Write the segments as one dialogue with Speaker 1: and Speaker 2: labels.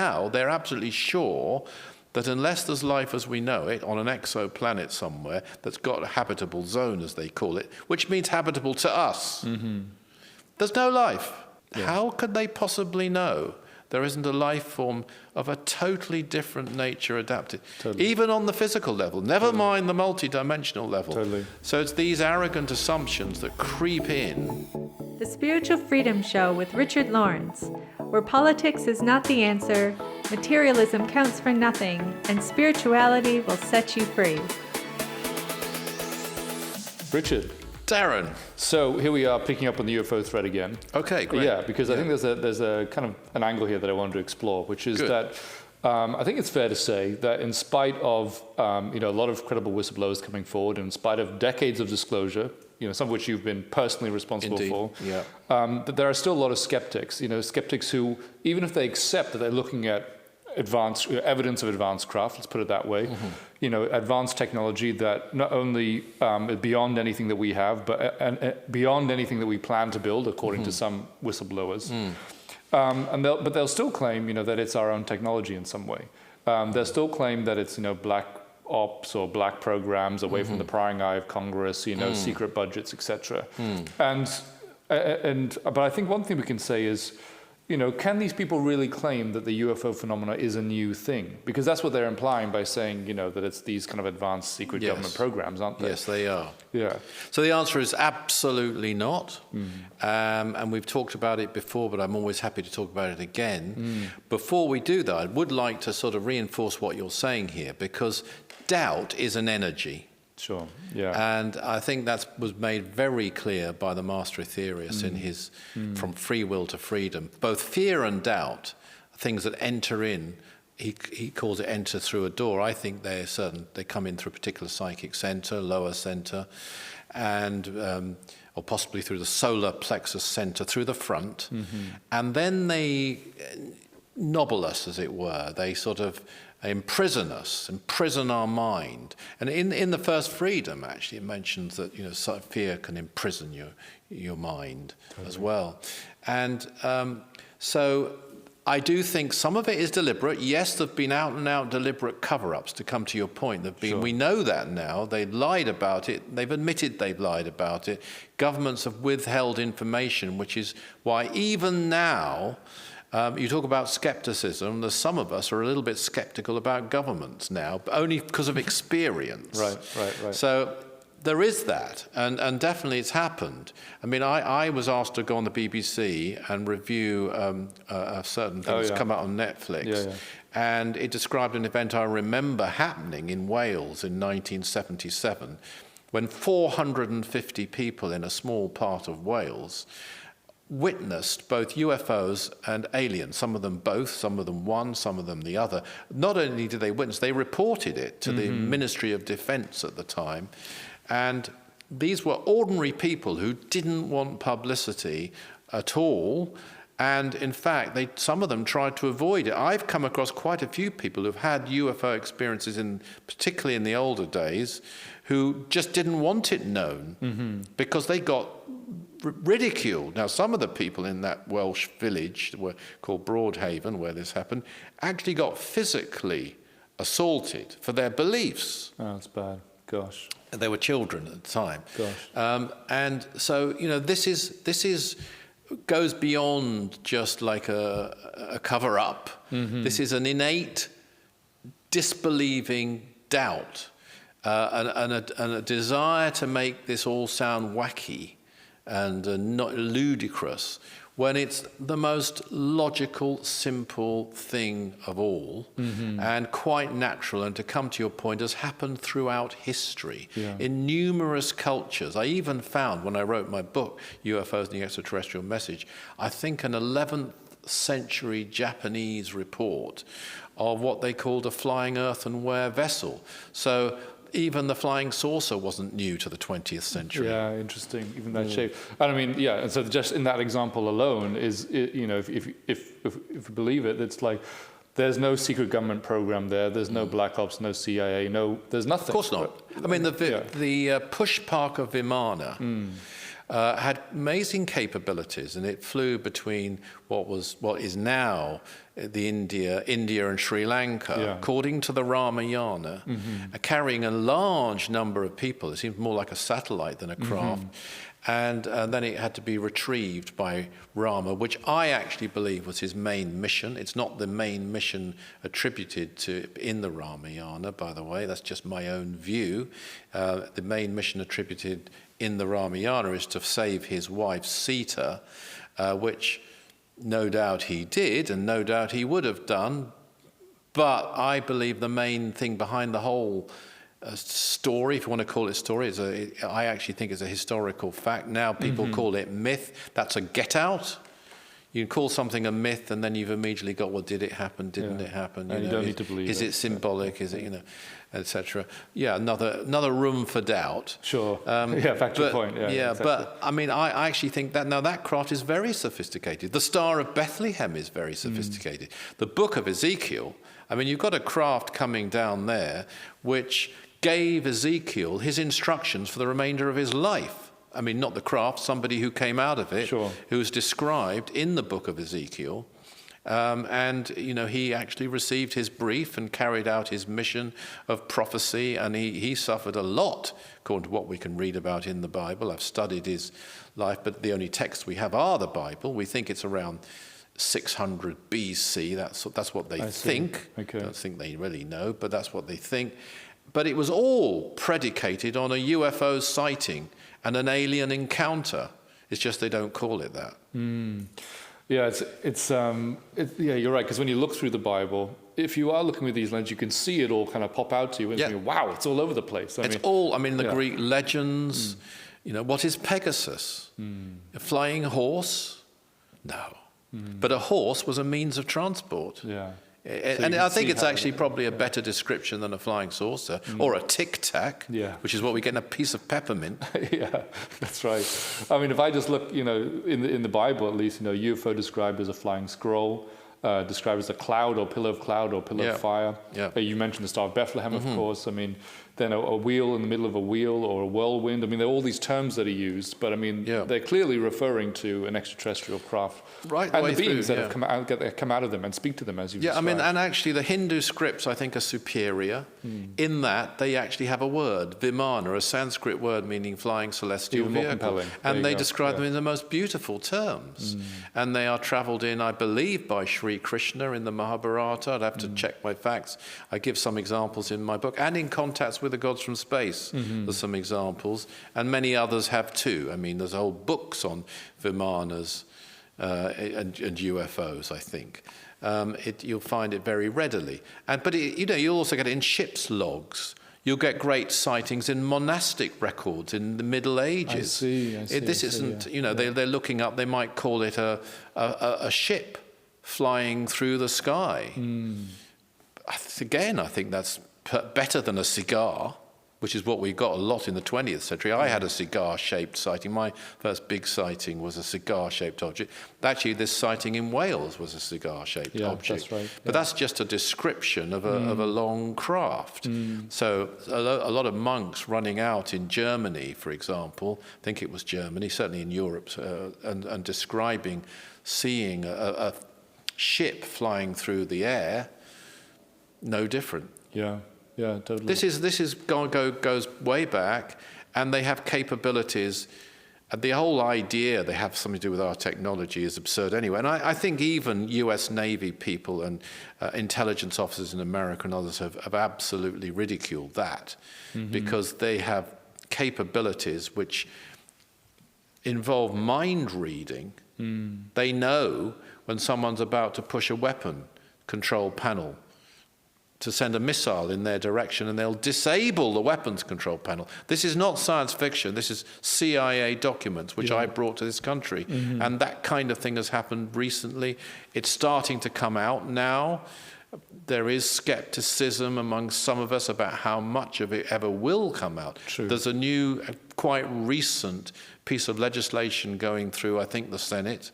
Speaker 1: now they're absolutely sure that unless there's life as we know it on an exoplanet somewhere that's got a habitable zone, as they call it, which means habitable to us, there's no life. Yeah. How could they possibly know there isn't a life form of a totally different nature adapted, even on the physical level, never mind the multidimensional level. So it's these arrogant assumptions that creep in.
Speaker 2: The Spiritual Freedom Show with Richard Lawrence, where politics is not the answer, materialism counts for nothing, and spirituality will set you free.
Speaker 3: Richard.
Speaker 1: Darren.
Speaker 3: So here we are picking up on the UFO thread again.
Speaker 1: Okay, great.
Speaker 3: Yeah, because I think there's a kind of an angle here that I wanted to explore, which is that I think it's fair to say that in spite of a lot of credible whistleblowers coming forward, in spite of decades of disclosure, some of which you've been personally responsible for, that there are still a lot of skeptics. Skeptics who, even if they accept that they're looking at advanced evidence of advanced craft, let's put it that way, advanced technology that not only is beyond anything that we have, but beyond anything that we plan to build, according to some whistleblowers. But they'll still claim, that it's our own technology in some way. They'll still claim that it's, black ops or black programs away from the prying eye of Congress, secret budgets, etc. But I think one thing we can say is, can these people really claim that the UFO phenomena is a new thing? Because that's what they're implying by saying, that it's these kind of advanced secret government programs, aren't they?
Speaker 1: Yes, they are.
Speaker 3: Yeah.
Speaker 1: So the answer is absolutely not. And we've talked about it before, but I'm always happy to talk about it again. Before we do that, I would like to sort of reinforce what you're saying here, because doubt is an energy.
Speaker 3: Sure, yeah.
Speaker 1: And I think that was made very clear by the master Aetherius in his From Free Will to Freedom. Both fear and doubt, things that enter in, he calls it enter through a door. I think they come in through a particular psychic center, lower center, and or possibly through the solar plexus center, through the front. And then they nobble us, as it were. They sort of imprison us, imprison our mind. And in the first freedom, actually, it mentions that fear can imprison your mind as well. And so I do think some of it is deliberate. Yes, there've been out and out deliberate cover-ups, to come to your point. We know that now. They've lied about it. They've admitted they've lied about it. Governments have withheld information, which is why even now, you talk about skepticism. There's some of us are a little bit skeptical about governments now, but only because of experience.
Speaker 3: Right.
Speaker 1: So there is that, and definitely it's happened. I mean, I was asked to go on the BBC and review a certain thing that's come out on Netflix, and it described an event I remember happening in Wales in 1977, when 450 people in a small part of Wales witnessed both UFOs and aliens, some of them both, some of them one, some of them the other. Not only did they witness, they reported it to the Ministry of Defense at the time. And these were ordinary people who didn't want publicity at all. And in fact, some of them tried to avoid it. I've come across quite a few people who've had UFO experiences, particularly in the older days, who just didn't want it known because they got ridiculed. Now, some of the people in that Welsh village called Broadhaven, where this happened, actually got physically assaulted for their beliefs.
Speaker 3: Oh, that's bad. Gosh.
Speaker 1: They were children at the time.
Speaker 3: Gosh.
Speaker 1: And so, this goes beyond just like a cover-up. This is an innate disbelieving doubt and a desire to make this all sound wacky and not ludicrous, when it's the most logical, simple thing of all, and quite natural, and to come to your point, has happened throughout history in numerous cultures. I even found, when I wrote my book, UFOs and the Extraterrestrial Message, I think an 11th century Japanese report of what they called a flying earthenware vessel. So even the flying saucer wasn't new to the 20th century.
Speaker 3: Yeah, interesting. Even that shape. And I mean, and so just in that example alone is, if you believe it, it's like there's no secret government program there. There's no black ops, no CIA, there's nothing.
Speaker 1: Of course not. I mean, the Pushpaka Vimana had amazing capabilities, and it flew between what is now the India and Sri Lanka, according to the Ramayana, carrying a large number of people. It seemed more like a satellite than a craft. And then it had to be retrieved by Rama, which I actually believe was his main mission. It's not the main mission attributed to in the Ramayana, by the way. That's just my own view. The main mission attributed in the Ramayana is to save his wife Sita, which no doubt he did, and no doubt he would have done. But I believe the main thing behind the whole story, if you want to call it a story, I actually think it's a historical fact. Now people call it myth. That's a get out. You can call something a myth, and then you've immediately got, well, did it happen? Didn't it happen?
Speaker 3: You don't need to believe it.
Speaker 1: Is it symbolic? Is it, etc. Yeah, another room for doubt.
Speaker 3: Sure. Back to the point. Yeah, exactly.
Speaker 1: But I mean, I actually think that now that craft is very sophisticated. The Star of Bethlehem is very sophisticated. The Book of Ezekiel. I mean, you've got a craft coming down there which gave Ezekiel his instructions for the remainder of his life. I mean, not the craft, somebody who came out of it, who is described in the book of Ezekiel. And, he actually received his brief and carried out his mission of prophecy, and he suffered a lot, according to what we can read about in the Bible. I've studied his life, but the only texts we have are the Bible. We think it's around 600 BC. That's what they think. Okay. I don't think they really know, but that's what they think. But it was all predicated on a UFO sighting and an alien encounter. It's just they don't call it that.
Speaker 3: Yeah, you're right. Because when you look through the Bible, if you are looking with these lenses, you can see it all kind of pop out to you. And you think, wow, it's all over the place.
Speaker 1: The Greek legends. What is Pegasus? A flying horse? No. But a horse was a means of transport.
Speaker 3: Yeah.
Speaker 1: And I think it's actually probably a better description than a flying saucer or a tic-tac, which is what we get in a piece of peppermint.
Speaker 3: Yeah, that's right. I mean, if I just look, in the Bible at least, UFO described as a flying scroll, described as a cloud or pillar of cloud or pillar of fire. Yeah. You mentioned the Star of Bethlehem, of course. I mean, then a wheel in the middle of a wheel or a whirlwind. I mean, there are all these terms that are used, but I mean, they're clearly referring to an extraterrestrial craft.
Speaker 1: Right,
Speaker 3: and the beings that have come out of them and speak to them, as you described.
Speaker 1: I mean, and actually the Hindu scripts, I think, are superior in that they actually have a word, Vimana, a Sanskrit word meaning flying celestial vehicle. And they describe them in the most beautiful terms. And they are travelled in, I believe, by Sri Krishna in the Mahabharata. I'd have to check my facts. I give some examples in my book. And in Contacts with the Gods from Space, there's some examples. And many others have too. I mean, there's whole books on Vimanas and UFOs, I think. You'll find it very readily. But you'll also get it in ship's logs. You'll get great sightings in monastic records in the Middle Ages.
Speaker 3: I see.
Speaker 1: This isn't, they're looking up, they might call it a ship flying through the sky. Again, I think that's better than a cigar, which is what we got a lot in the 20th century. I had a cigar-shaped sighting. My first big sighting was a cigar-shaped object. Actually, this sighting in Wales was a cigar-shaped object.
Speaker 3: That's right.
Speaker 1: But that's just a description of a long craft. So a lot of monks running out in Germany, for example, I think it was Germany, certainly in Europe, and describing seeing a ship flying through the air, no different.
Speaker 3: Yeah, totally.
Speaker 1: This goes way back, and they have capabilities. And the whole idea they have something to do with our technology is absurd anyway. And I think even U.S. Navy people and intelligence officers in America and others have absolutely ridiculed that because they have capabilities which involve mind reading. They know when someone's about to push a weapon control panel to send a missile in their direction, and they'll disable the weapons control panel. This is not science fiction. This is CIA documents, which I brought to this country. And that kind of thing has happened recently. It's starting to come out now. There is skepticism among some of us about how much of it ever will come out.
Speaker 3: True.
Speaker 1: There's a new, quite recent piece of legislation going through, I think, the Senate,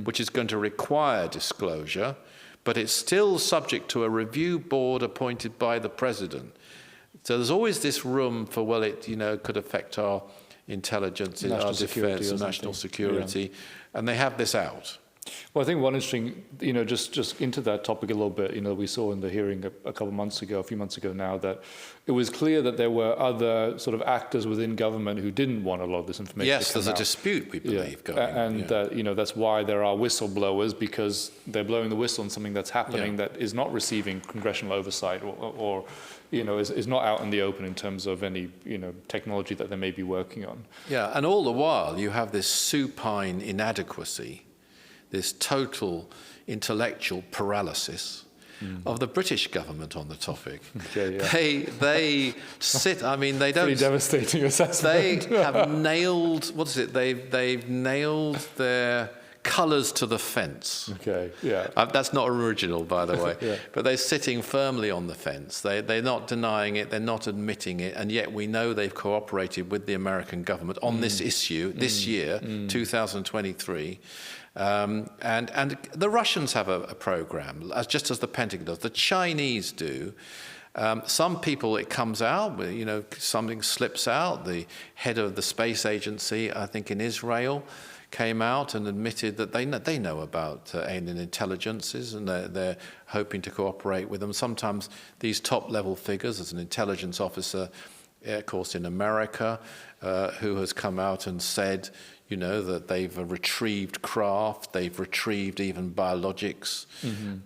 Speaker 1: which is going to require disclosure. But it's still subject to a review board appointed by the president. So there's always this room for, it could affect our intelligence, our
Speaker 3: National security
Speaker 1: defense,
Speaker 3: or
Speaker 1: and national
Speaker 3: something.
Speaker 1: security, and they have this out.
Speaker 3: Well, I think one interesting, just into that topic a little bit, we saw in the hearing a few months ago now, that it was clear that there were other sort of actors within government who didn't want a lot of this information
Speaker 1: Yes,
Speaker 3: to come
Speaker 1: there's
Speaker 3: out.
Speaker 1: a dispute, we believe, going.
Speaker 3: And that's why there are whistleblowers, because they're blowing the whistle on something that's happening that is not receiving congressional oversight or is not out in the open in terms of any, technology that they may be working on.
Speaker 1: Yeah, and all the while you have this supine inadequacy, this total intellectual paralysis of the British government on the topic.
Speaker 3: Okay,
Speaker 1: They sit, I mean, they don't...
Speaker 3: Pretty devastating assessment.
Speaker 1: They have nailed, they've nailed their colours to the fence.
Speaker 3: Okay, yeah.
Speaker 1: That's not original, by the way.
Speaker 3: Yeah.
Speaker 1: But they're sitting firmly on the fence. They're not denying it, they're not admitting it, and yet we know they've cooperated with the American government on this issue this year, 2023. And the Russians have a program, just as the Pentagon does. The Chinese do. Some people, it comes out, something slips out. The head of the space agency, I think in Israel, came out and admitted that they know about alien intelligences, and they're hoping to cooperate with them. Sometimes these top-level figures, as an intelligence officer, of course, in America, who has come out and said, that they've retrieved craft, they've retrieved even biologics,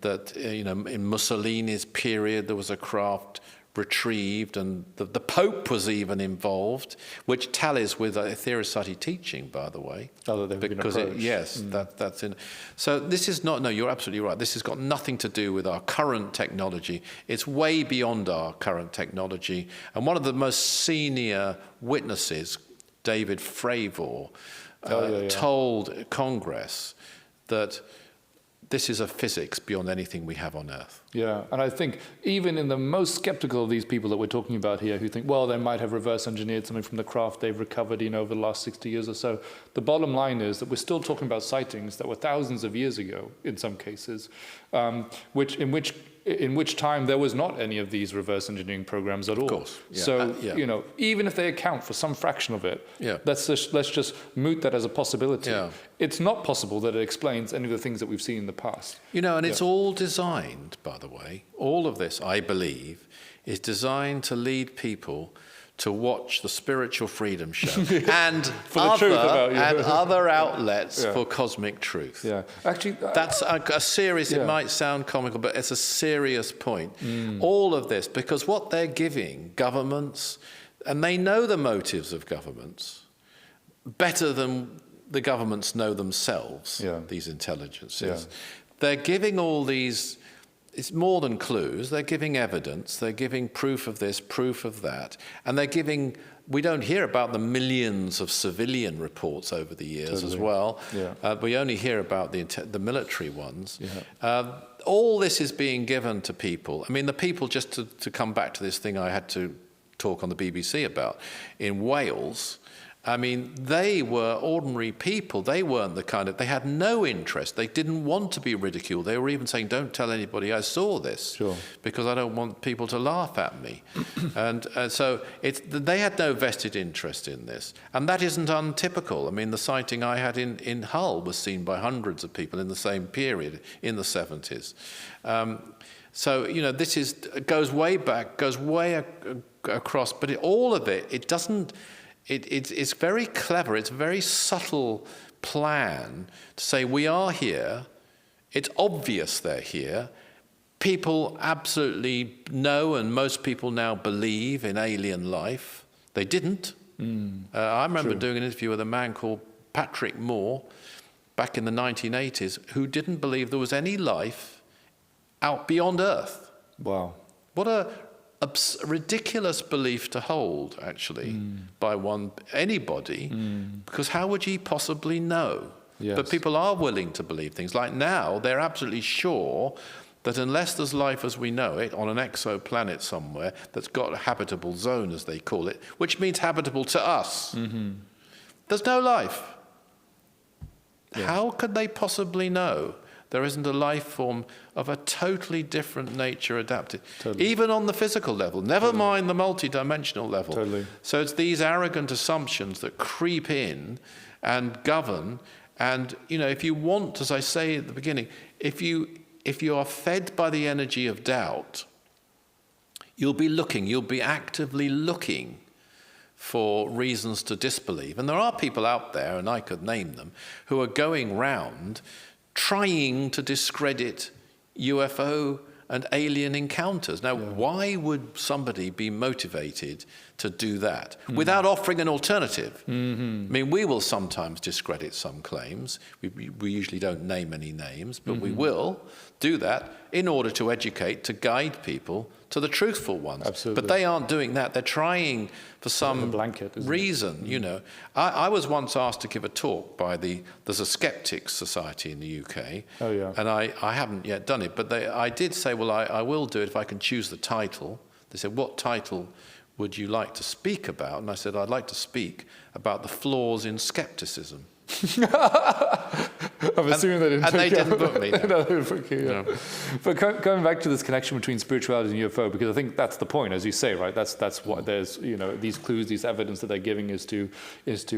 Speaker 1: that, in Mussolini's period, there was a craft retrieved, and the Pope was even involved, which tallies with Theosophy teaching, by the way.
Speaker 3: Oh, that they've
Speaker 1: because
Speaker 3: been approached.
Speaker 1: That's in. So this is not. No, you're absolutely right. This has got nothing to do with our current technology. It's way beyond our current technology. And one of the most senior witnesses, David Fravor, told Congress that this is a physics beyond anything we have on Earth.
Speaker 3: Yeah, and I think even in the most skeptical of these people that we're talking about here, who think, well, they might have reverse engineered something from the craft they've recovered, over the last 60 years or so, the bottom line is that we're still talking about sightings that were thousands of years ago, in some cases, in which time there was not any of these reverse engineering programs at all.
Speaker 1: Of course. Yeah.
Speaker 3: So, even if they account for some fraction of it, let's just moot that as a possibility.
Speaker 1: Yeah.
Speaker 3: It's not possible that it explains any of the things that we've seen in the past.
Speaker 1: And it's all designed, by the way, all of this, I believe, is designed to lead people to watch the Spiritual Freedom Show and other outlets for cosmic truth.
Speaker 3: Yeah, actually,
Speaker 1: that's a serious. It might sound comical, but it's a serious point. All of this, because what they're giving governments, and they know the motives of governments better than the governments know themselves. These intelligences, they're giving all these. It's more than clues. They're giving evidence. They're giving proof of this, proof of that. And they're giving, we don't hear about the millions of civilian reports over the years as well. We only hear about the military ones. All this is being given to people. I mean, the people, just to come back to this thing I had to talk on the BBC about, in Wales, I mean, they were ordinary people. They weren't they had no interest. They didn't want to be ridiculed. They were even saying, don't tell anybody I saw this, because I don't want people to laugh at me. and so they had no vested interest in this. And that isn't untypical. I mean, the sighting I had in Hull was seen by hundreds of people in the same period, in the 70s. So, this goes way back, goes way across, but all of it doesn't... It's very clever. It's a very subtle plan to say we are here. It's obvious they're here. People absolutely know, and most people now believe in alien life. They didn't. I remember doing an interview with a man called Patrick Moore back in the 1980s who didn't believe there was any life out beyond Earth.
Speaker 3: Wow.
Speaker 1: What a ridiculous belief to hold, actually, by anybody, because how would you possibly know? But people are willing to believe things. Like now, they're absolutely sure that unless there's life as we know it on an exoplanet somewhere that's got a habitable zone, as they call it, which means habitable to us, there's no life. How could they possibly know there isn't a life form of a totally different nature adapted,
Speaker 3: Totally.
Speaker 1: even on the physical level, never mind the multi-dimensional level.
Speaker 3: Totally.
Speaker 1: So it's these arrogant assumptions that creep in and govern. And, if you want, as I say at the beginning, if you are fed by the energy of doubt, you'll be actively looking for reasons to disbelieve. And there are people out there, and I could name them, who are going round trying to discredit UFO and alien encounters. Now, why would somebody be motivated to do that without offering an alternative? Mm-hmm. I mean, we will sometimes discredit some claims. We usually don't name any names, but we will do that in order to educate, to guide people to the truthful ones.
Speaker 3: Absolutely.
Speaker 1: But they aren't doing that. They're trying for some reason, I was once asked to give a talk by there's a skeptics society in the UK.
Speaker 3: Oh, yeah.
Speaker 1: And I haven't yet done it, but I did say, well, I will do it if I can choose the title. They said, what title would you like to speak about? And I said, I'd like to speak about the flaws in skepticism.
Speaker 3: I'm assuming they didn't.
Speaker 1: And they didn't book me.
Speaker 3: No, they didn't book you, yeah. No. But going back to this connection between spirituality and UFO, because I think that's the point, as you say, right? That's what there's, these clues, these evidence that they're giving is to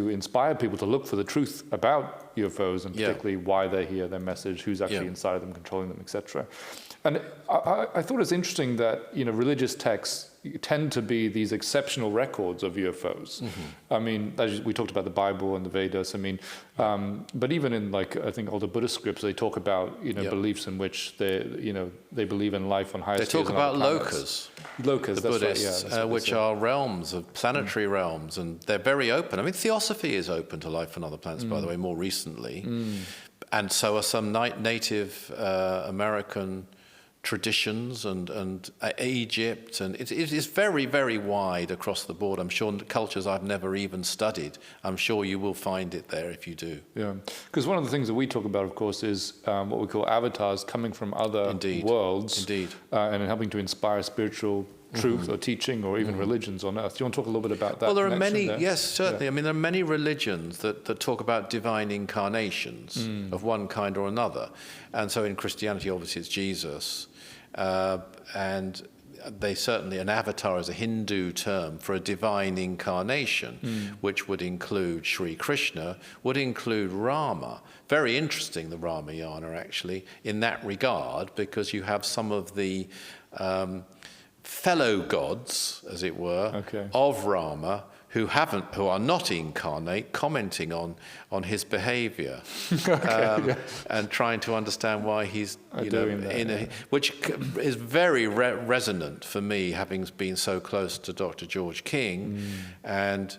Speaker 3: inspire people to look for the truth about UFOs, and particularly why they're here, their message, who's actually inside of them, controlling them, etc. And I thought it's interesting that religious texts tend to be these exceptional records of UFOs. Mm-hmm. I mean, we talked about the Bible and the Vedas. I mean, but even in I think older Buddhist scripts, they talk about beliefs in which they believe in life on higher
Speaker 1: scales. They talk about lokas.
Speaker 3: Lokas,
Speaker 1: the
Speaker 3: that's
Speaker 1: Buddhists,
Speaker 3: right,
Speaker 1: which are realms of planetary realms, and they're very open. I mean, theosophy is open to life on other planets, by the way, more recently, and so are some Native American traditions and Egypt, and it is very, very wide across the board. I'm sure cultures I've never even studied, I'm sure you will find it there if you do. Yeah,
Speaker 3: because one of the things that we talk about, of course, is what we call avatars coming from other worlds.
Speaker 1: Indeed.
Speaker 3: And helping to inspire spiritual truth or teaching or even religions on Earth. Do you want to talk a little bit about that?
Speaker 1: Well, there are many, yes, certainly. Yeah. I mean, there are many religions that talk about divine incarnations of one kind or another. And so in Christianity, obviously, it's Jesus. And they certainly, an avatar is a Hindu term for a divine incarnation, which would include Sri Krishna, would include Rama. Very interesting, the Ramayana, actually, in that regard, because you have some of the fellow gods, as it were, of Rama, who are not incarnate, commenting on his behavior and trying to understand why he's which is very resonant for me, having been so close to Dr. George King. And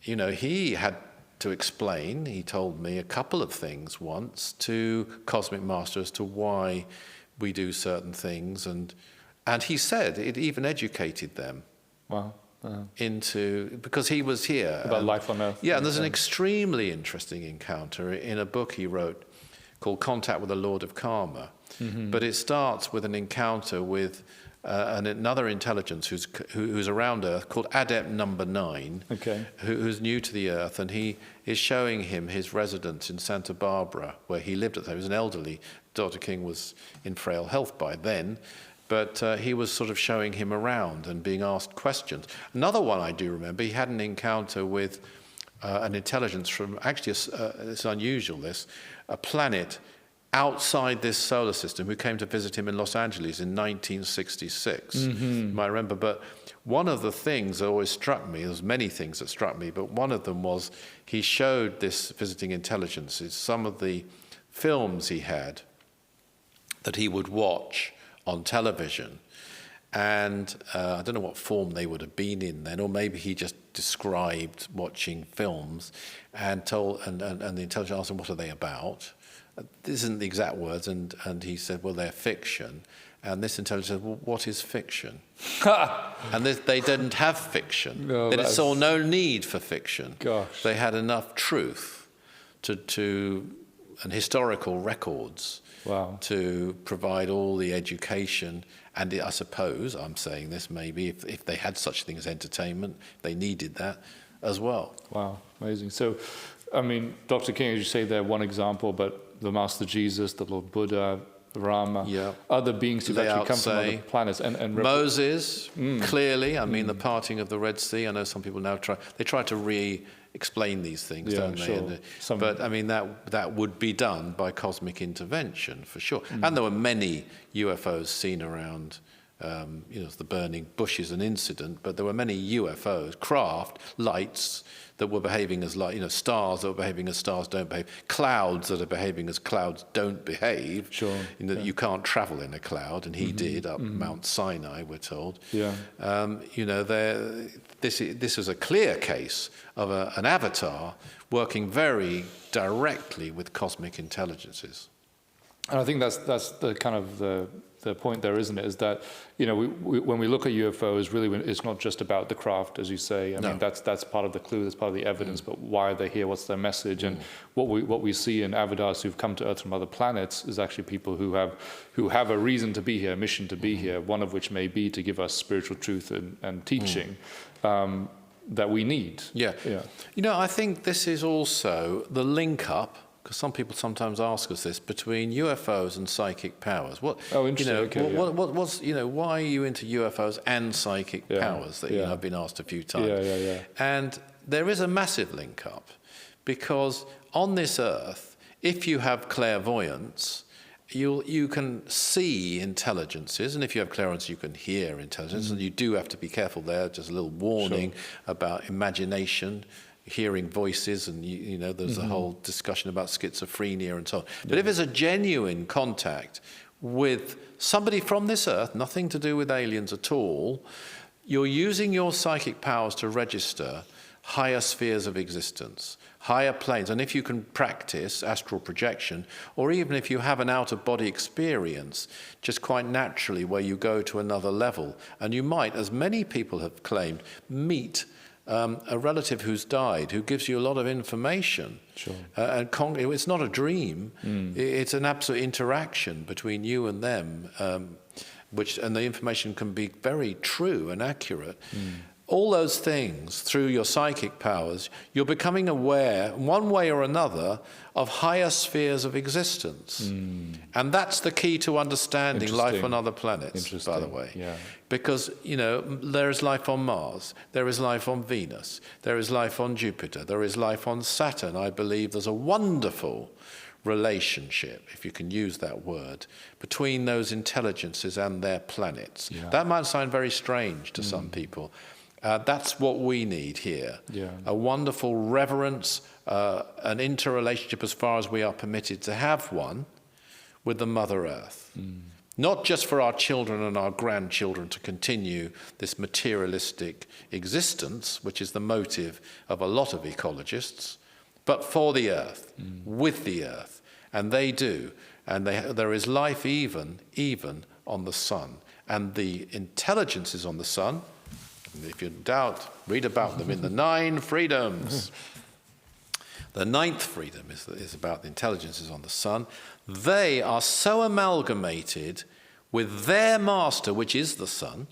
Speaker 1: he had to explain, he told me a couple of things once to Cosmic Master as to why we do certain things, and he said it even educated them.
Speaker 3: Wow.
Speaker 1: Because he was here.
Speaker 3: About life on Earth.
Speaker 1: Yeah, and there's an extremely interesting encounter in a book he wrote called Contact with the Lord of Karma. But it starts with an encounter with another intelligence who's around Earth called Adept Number 9, who's new to the Earth, and he is showing him his residence in Santa Barbara, where he lived at the time. He was an elderly. Dr. King was in frail health by then. But he was sort of showing him around and being asked questions. Another one I do remember, he had an encounter with an intelligence from, actually, it's unusual a planet outside this solar system who came to visit him in Los Angeles in 1966. You might remember, but one of the things that always struck me, there's many things that struck me, but one of them was he showed this visiting intelligence some of the films he had that he would watch on television, and I don't know what form they would have been in then, or maybe he just described watching films and told, and the intelligence asked him, what are they about? This isn't the exact words, and he said, well, they're fiction. And this intelligence said, well, what is fiction? And they didn't have fiction. They saw no need for fiction.
Speaker 3: Gosh.
Speaker 1: They had enough truth and historical records to provide all the education. And I suppose, I'm saying this maybe, if they had such thing as entertainment, they needed that as well.
Speaker 3: Wow, amazing. So, I mean, Dr. King, as you say, they're one example, but the Master Jesus, the Lord Buddha, Rama, other beings who've actually come from other planets. And
Speaker 1: Moses, clearly, I mean, the parting of the Red Sea, I know some people now try to explain these things, don't they?
Speaker 3: Sure.
Speaker 1: But I mean, that would be done by cosmic intervention, for sure. And there were many UFOs seen around, the burning bush is an incident, but there were many UFOs, craft, lights, that were behaving as stars that were behaving as stars don't behave, clouds that are behaving as clouds don't behave.
Speaker 3: Sure.
Speaker 1: You can't travel in a cloud, and he did up Mount Sinai, we're told.
Speaker 3: Yeah.
Speaker 1: This is a clear case of an avatar working very directly with cosmic intelligences.
Speaker 3: And I think that's the kind of the point there, isn't it? Is that when we look at UFOs, really, it's not just about the craft, as you say. I mean, that's part of the clue, that's part of the evidence. But why are they here? What's their message? And what we see in avatars who've come to Earth from other planets is actually people who have a reason to be here, a mission to be here. One of which may be to give us spiritual truth and teaching that we need.
Speaker 1: Yeah. I think this is also the link up, because some people sometimes ask us this, between UFOs and psychic powers.
Speaker 3: Interesting.
Speaker 1: Why are you into UFOs and psychic powers? That I've been asked a few times. And there is a massive link up, because on this Earth, if you have clairvoyance, you can see intelligences, and if you have clairvoyance, you can hear intelligence, and you do have to be careful there. Just a little warning about imagination, hearing voices, and there's a whole discussion about schizophrenia and so on. But if it's a genuine contact with somebody from this Earth, nothing to do with aliens at all, you're using your psychic powers to register higher spheres of existence, higher planes. And if you can practice astral projection, or even if you have an out-of-body experience, just quite naturally where you go to another level, and you might, as many people have claimed, meet a relative who's died, who gives you a lot of information.
Speaker 3: Sure.
Speaker 1: It's not a dream. It's an absolute interaction between you and them, and the information can be very true and accurate. All those things, through your psychic powers, you're becoming aware, one way or another, of higher spheres of existence. And that's the key to understanding life on other planets, by the way.
Speaker 3: Yeah.
Speaker 1: Because, there is life on Mars, there is life on Venus, there is life on Jupiter, there is life on Saturn. I believe there's a wonderful relationship, if you can use that word, between those intelligences and their planets. That might sound very strange to some people. That's what we need here. A wonderful reverence, an interrelationship as far as we are permitted to have one with the Mother Earth. Not just for our children and our grandchildren to continue this materialistic existence, which is the motive of a lot of ecologists, but for the Earth, with the Earth. And they do. And there is life even on the sun. And the intelligences on the sun, if you doubt, read about them in the 9 freedoms. The 9th freedom is about the intelligences on the sun. They are so amalgamated with their master, which is the sun,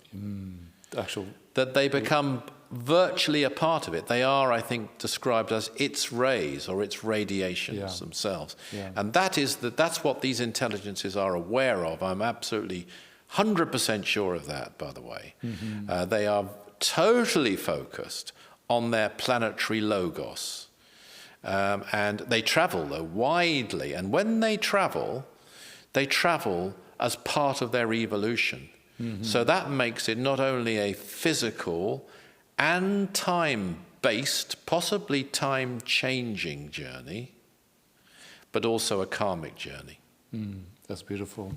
Speaker 1: that they become virtually a part of it. They are, I think, described as its rays or its radiations themselves. And that's what these intelligences are aware of. I'm absolutely 100% sure of that, by the way. They are totally focused on their planetary logos. And they travel, though, widely. And when they travel as part of their evolution. So that makes it not only a physical and time-based, possibly time-changing journey, but also a karmic journey.
Speaker 3: That's beautiful.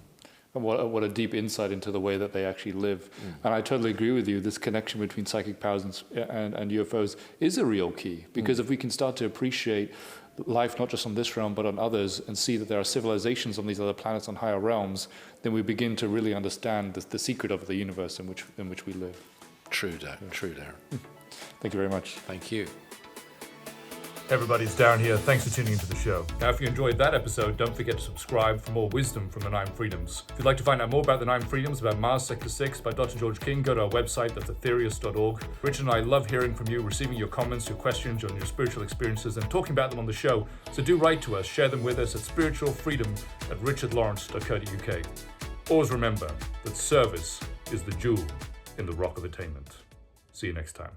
Speaker 3: And what a deep insight into the way that they actually live. And I totally agree with you. This connection between psychic powers and UFOs is a real key. Because if we can start to appreciate life, not just on this realm, but on others, and see that there are civilizations on these other planets, on higher realms, then we begin to really understand the secret of the universe in which we live.
Speaker 1: True, Darren.
Speaker 3: Thank you very much.
Speaker 1: Thank you.
Speaker 3: Everybody's Darren here. Thanks for tuning into the show. Now, if you enjoyed that episode, don't forget to subscribe for more wisdom from the 9 Freedoms. If you'd like to find out more about the 9 Freedoms, about Mars Sector 6 by Dr. George King, go to our website, that's aetherius.org. Richard and I love hearing from you, receiving your comments, your questions on your spiritual experiences, and talking about them on the show. So do write to us, share them with us at spiritualfreedom@richardlawrence.co.uk. Always remember that service is the jewel in the rock of attainment. See you next time.